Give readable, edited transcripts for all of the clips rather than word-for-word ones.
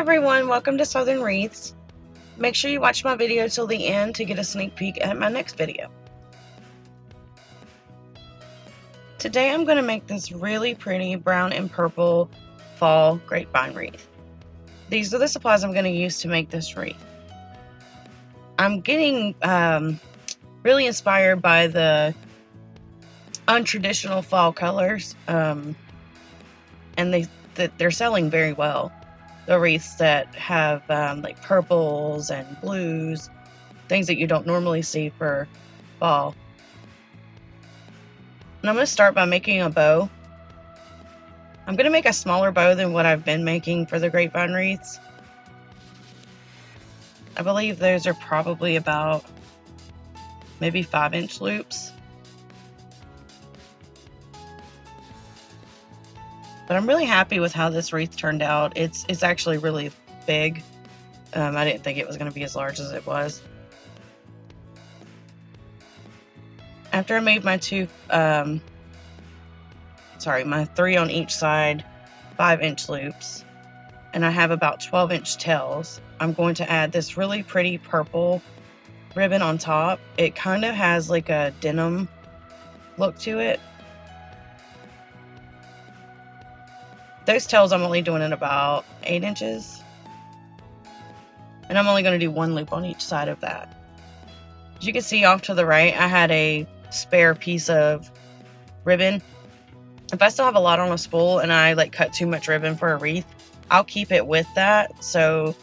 everyone, welcome to Southern Wreaths. Make sure you watch my video till the end to get a sneak peek at my next video. Today I'm going to make this really pretty brown and purple fall grapevine wreath. These are the supplies I'm going to use to make this wreath. I'm getting really inspired by the untraditional fall colors, and they're selling very well. The wreaths that have like purples and blues, things that you don't normally see for fall. And I'm going to start by making a bow. I'm going to make a smaller bow than what I've been making for the grapevine wreaths. I believe those are probably about maybe 5-inch loops. But I'm really happy with how this wreath turned out. It's actually really big. I didn't think it was going to be as large as it was. After I made my my 3 on each side 5-inch loops, and I have about 12-inch tails, I'm going to add this really pretty purple ribbon on top. It kind of has like a denim look to it. Those tails I'm only doing in about 8 inches. And I'm only going to do 1 loop on each side of that. As you can see off to the right, I had a spare piece of ribbon. If I still have a lot on a spool and I like cut too much ribbon for a wreath, I'll keep it with that. So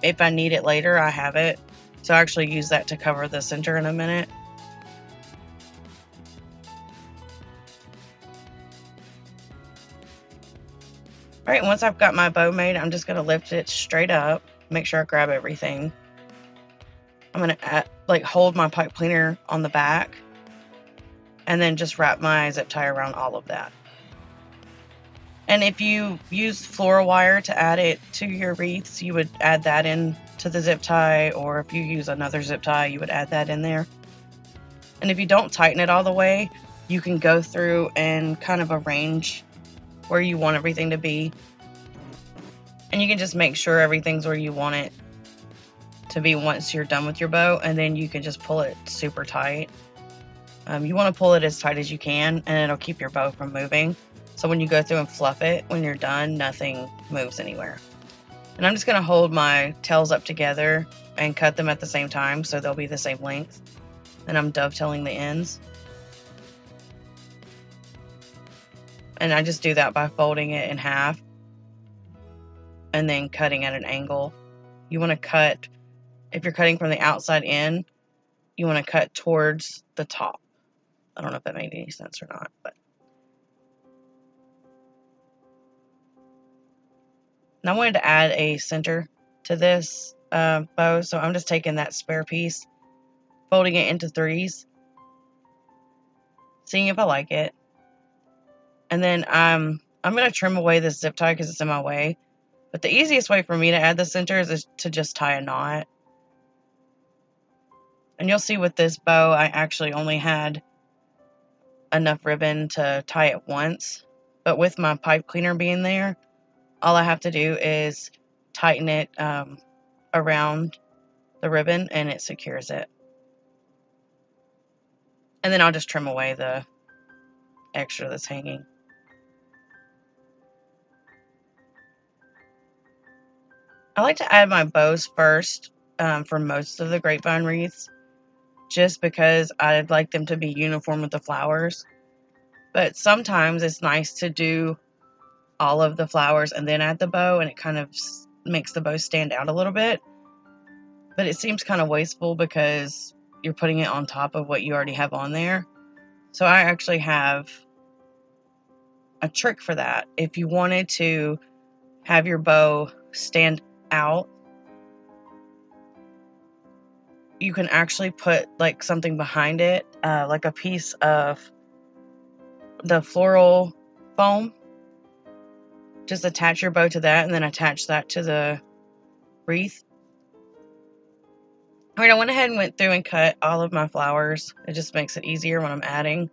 if I need it later, I have it. So I actually use that to cover the center in a minute. Alright, once I've got my bow made, I'm just going to lift it straight up, make sure I grab everything. I'm going to hold my pipe cleaner on the back, and then just wrap my zip tie around all of that. And if you use floral wire to add it to your wreaths, you would add that in to the zip tie, or if you use another zip tie, you would add that in there. And if you don't tighten it all the way, you can go through and kind of arrange where you want everything to be, and you can just make sure everything's where you want it to be once you're done with your bow, and then you can just pull it super tight. You want to pull it as tight as you can, and it'll keep your bow from moving. So when you go through and fluff it, when you're done, nothing moves anywhere. And I'm just going to hold my tails up together and cut them at the same time so they'll be the same length. And I'm dovetailing the ends. And I just do that by folding it in half and then cutting at an angle. You want to cut, if you're cutting from the outside in, you want to cut towards the top. I don't know if that made any sense or not, but. And I wanted to add a center to this bow, so I'm just taking that spare piece, folding it into 3s, seeing if I like it. And then I'm going to trim away this zip tie because it's in my way. But the easiest way for me to add the center is to just tie a knot. And you'll see with this bow, I actually only had enough ribbon to tie it once. But with my pipe cleaner being there, all I have to do is tighten it around the ribbon and it secures it. And then I'll just trim away the extra that's hanging. I like to add my bows first for most of the grapevine wreaths, just because I'd like them to be uniform with the flowers. But sometimes it's nice to do all of the flowers and then add the bow, and it kind of makes the bow stand out a little bit. But it seems kind of wasteful because you're putting it on top of what you already have on there. So I actually have a trick for that. If you wanted to have your bow stand out, you can actually put like something behind it, like a piece of the floral foam. Just attach your bow to that and then attach that to the wreath. Alright, I went ahead and went through and cut all of my flowers. It just makes it easier when I'm adding.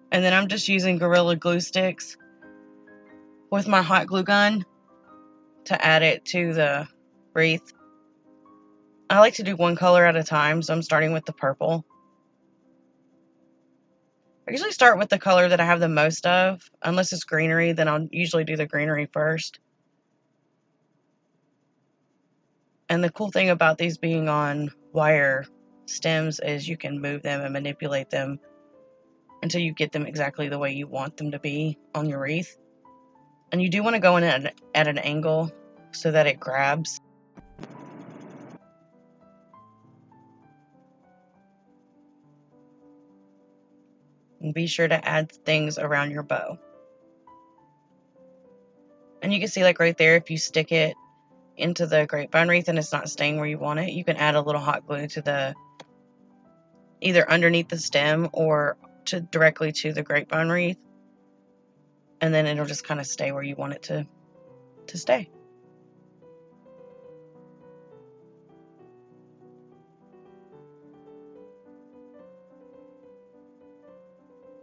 And then I'm just using Gorilla Glue sticks with my hot glue gun to add it to the wreath. I like to do one color at a time, so I'm starting with the purple. I usually start with the color that I have the most of. Unless it's greenery, then I'll usually do the greenery first. And the cool thing about these being on wire stems is you can move them and manipulate them until you get them exactly the way you want them to be on your wreath. And you do want to go in at an angle so that it grabs. And be sure to add things around your bow. And you can see, like right there, if you stick it into the grapevine wreath and it's not staying where you want it, you can add a little hot glue to the, either underneath the stem or directly to the grapevine wreath. And then it'll just kind of stay where you want it to stay.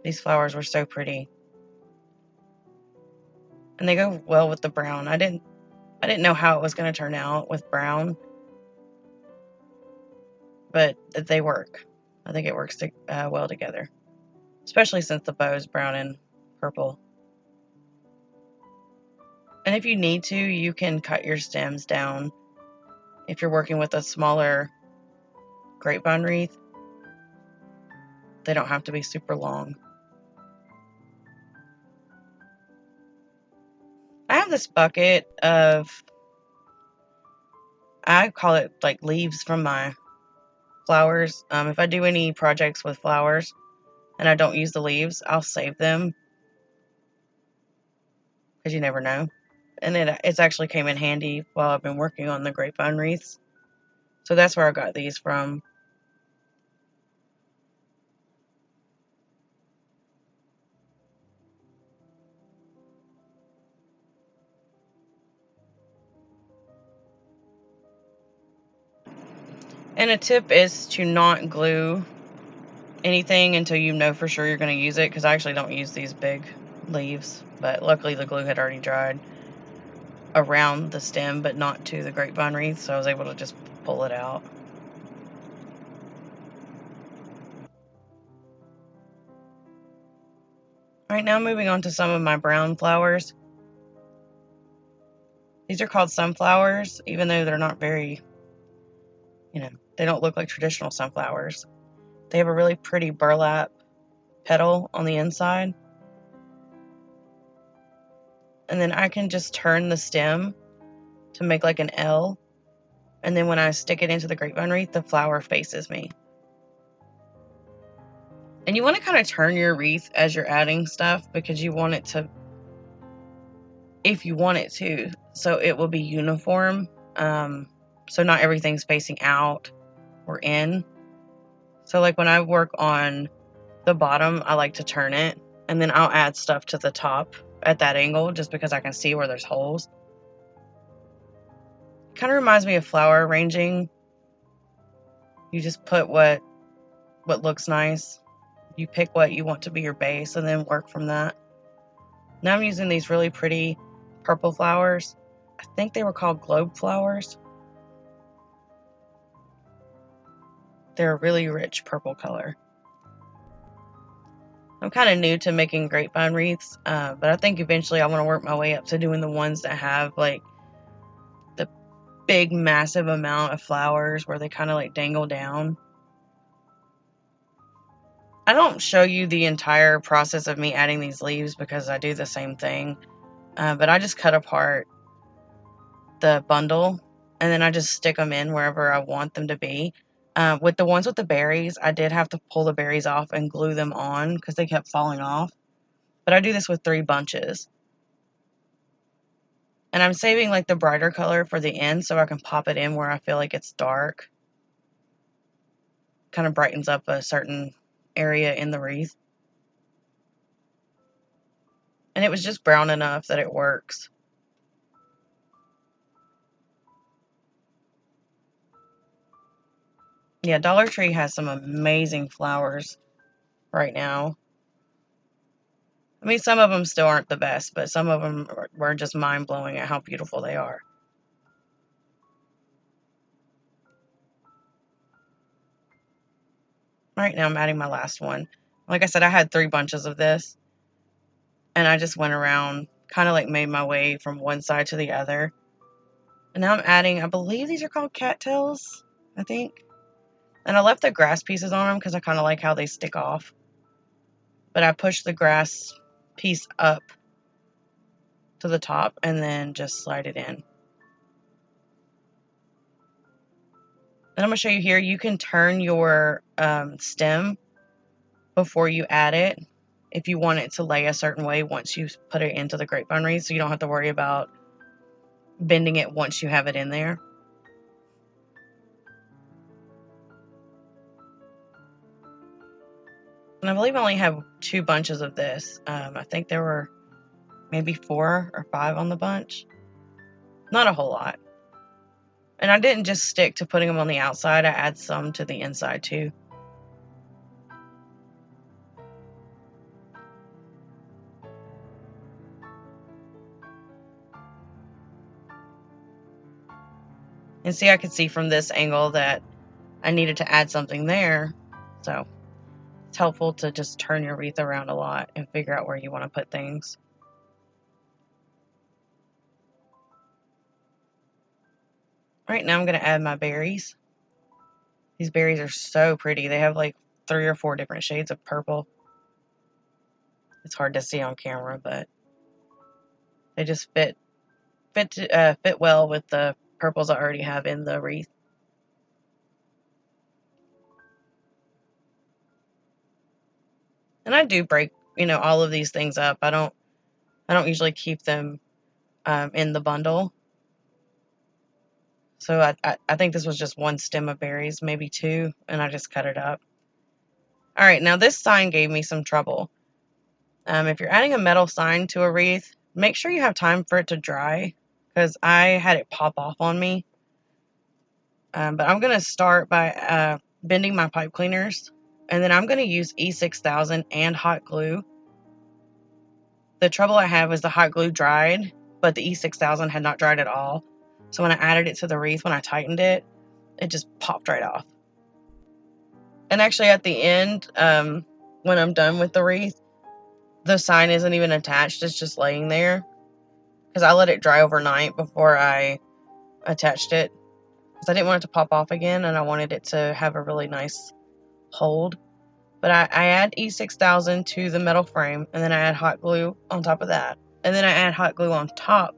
These flowers were so pretty. And they go well with the brown. I didn't know how it was going to turn out with brown, but they work. I think it works well together, especially since the bow is brown and purple. And if you need to, you can cut your stems down. If you're working with a smaller grapevine wreath, they don't have to be super long. I have this bucket of, I call it like leaves from my flowers. If I do any projects with flowers and I don't use the leaves, I'll save them because you never know. And it's actually came in handy while I've been working on the grapevine wreaths. So that's where I got these from. And a tip is to not glue anything until you know for sure you're going to use it, because I actually don't use these big leaves, but luckily the glue had already dried around the stem but not to the grapevine wreath, so I was able to just pull it out. Right now, moving on to some of my brown flowers. These are called sunflowers, even though they're not very, they don't look like traditional sunflowers. They have a really pretty burlap petal on the inside. And then I can just turn the stem to make like an L. And then when I stick it into the grapevine wreath, the flower faces me. And you want to kind of turn your wreath as you're adding stuff, because you want it to, if you want it to, so it will be uniform. So not everything's facing out or in. So like when I work on the bottom, I like to turn it, and then I'll add stuff to the top at that angle just because I can see where there's holes. Kind of reminds me of flower arranging. You just put what looks nice. You pick what you want to be your base and then work from that. Now I'm using these really pretty purple flowers. I think they were called globe flowers. They're a really rich purple color. I'm kind of new to making grapevine wreaths, but I think eventually I want to work my way up to doing the ones that have like the big massive amount of flowers where they kind of like dangle down. I don't show you the entire process of me adding these leaves because I do the same thing, but I just cut apart the bundle and then I just stick them in wherever I want them to be. With the ones with the berries, I did have to pull the berries off and glue them on because they kept falling off. But I do this with 3 bunches. And I'm saving like the brighter color for the end so I can pop it in where I feel like it's dark. Kind of brightens up a certain area in the wreath. And it was just brown enough that it works. Yeah, Dollar Tree has some amazing flowers right now. I mean, some of them still aren't the best, but some of them were just mind-blowing at how beautiful they are. Right now I'm adding my last one. Like I said, I had 3 bunches of this, and I just went around, kind of like made my way from one side to the other. And now I'm adding, I believe these are called cattails, I think. And I left the grass pieces on them because I kind of like how they stick off. But I pushed the grass piece up to the top and then just slide it in. And I'm going to show you here, you can turn your stem before you add it if you want it to lay a certain way once you put it into the grapevine wreath, so you don't have to worry about bending it once you have it in there. And I believe I only have 2 bunches of this. I think there were maybe 4 or 5 on the bunch. Not a whole lot. And I didn't just stick to putting them on the outside, I add some to the inside too. And see, I could see from this angle that I needed to add something there. So it's helpful to just turn your wreath around a lot and figure out where you want to put things. Right now I'm going to add my berries. These berries are so pretty. They have like 3 or 4 different shades of purple. It's hard to see on camera, but they just fit well with the purples I already have in the wreath. And I do break, all of these things up. I don't usually keep them in the bundle. So I think this was just 1 stem of berries, maybe 2, and I just cut it up. All right, now this sign gave me some trouble. If you're adding a metal sign to a wreath, make sure you have time for it to dry, because I had it pop off on me. But I'm going to start by bending my pipe cleaners, and then I'm going to use E6000 and hot glue. The trouble I had was the hot glue dried, but the E6000 had not dried at all. So when I added it to the wreath, when I tightened it, it just popped right off. And actually at the end, when I'm done with the wreath, the sign isn't even attached, it's just laying there. Because I let it dry overnight before I attached it. Because I didn't want it to pop off again, and I wanted it to have a really nice hold. But I add E6000 to the metal frame, and then I add hot glue on top of that. And then I add hot glue on top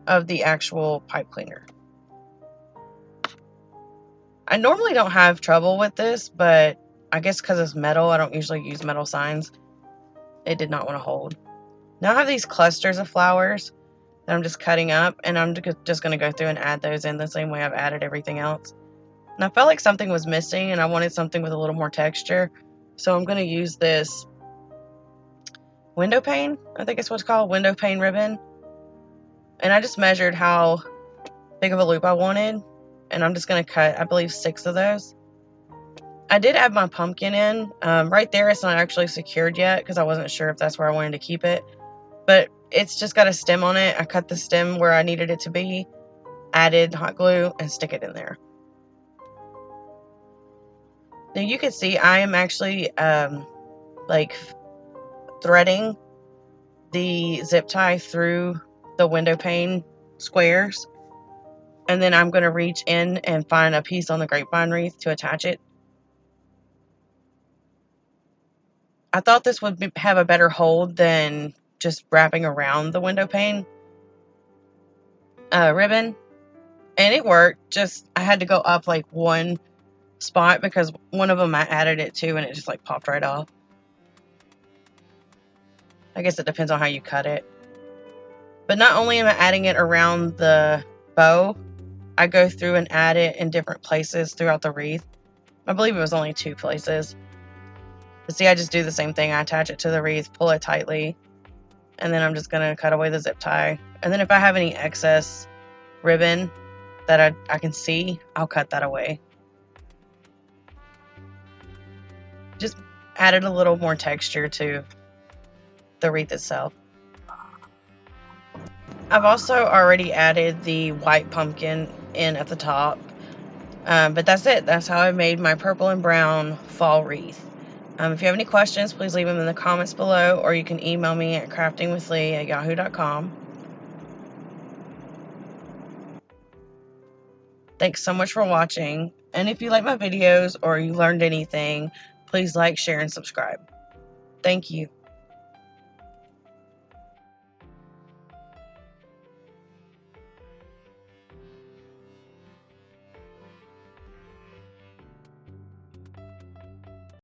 of the actual pipe cleaner. I normally don't have trouble with this, but I guess because it's metal, I don't usually use metal signs. It did not want to hold. Now I have these clusters of flowers that I'm just cutting up, and I'm just going to go through and add those in the same way I've added everything else. And I felt like something was missing, and I wanted something with a little more texture. So I'm going to use this window pane, I think it's what's called, window pane ribbon. And I just measured how big of a loop I wanted, and I'm just going to cut, I believe, 6 of those. I did add my pumpkin in. Right there, it's not actually secured yet because I wasn't sure if that's where I wanted to keep it. But it's just got a stem on it. I cut the stem where I needed it to be, added hot glue, and stick it in there. Now you can see I am actually like threading the zip tie through the window pane squares, and then I'm going to reach in and find a piece on the grapevine wreath to attach it. I thought this would have a better hold than just wrapping around the window pane ribbon, and it worked. Just I had to go up like 1 spot because one of them I added it to, and it just like popped right off. I guess it depends on how you cut it. But not only am I adding it around the bow, I go through and add it in different places throughout the wreath. I believe it was only 2 places. But see, I just do the same thing. I attach it to the wreath, pull it tightly, and then I'm just going to cut away the zip tie. And then if I have any excess ribbon that I can see, I'll cut that away. Just added a little more texture to the wreath itself. I've also already added the white pumpkin in at the top. But that's it. That's how I made my purple and brown fall wreath. If you have any questions, please leave them in the comments below, or you can email me at craftingwithlee@yahoo.com. Thanks so much for watching. And if you like my videos or you learned anything, please like, share, and subscribe. Thank you.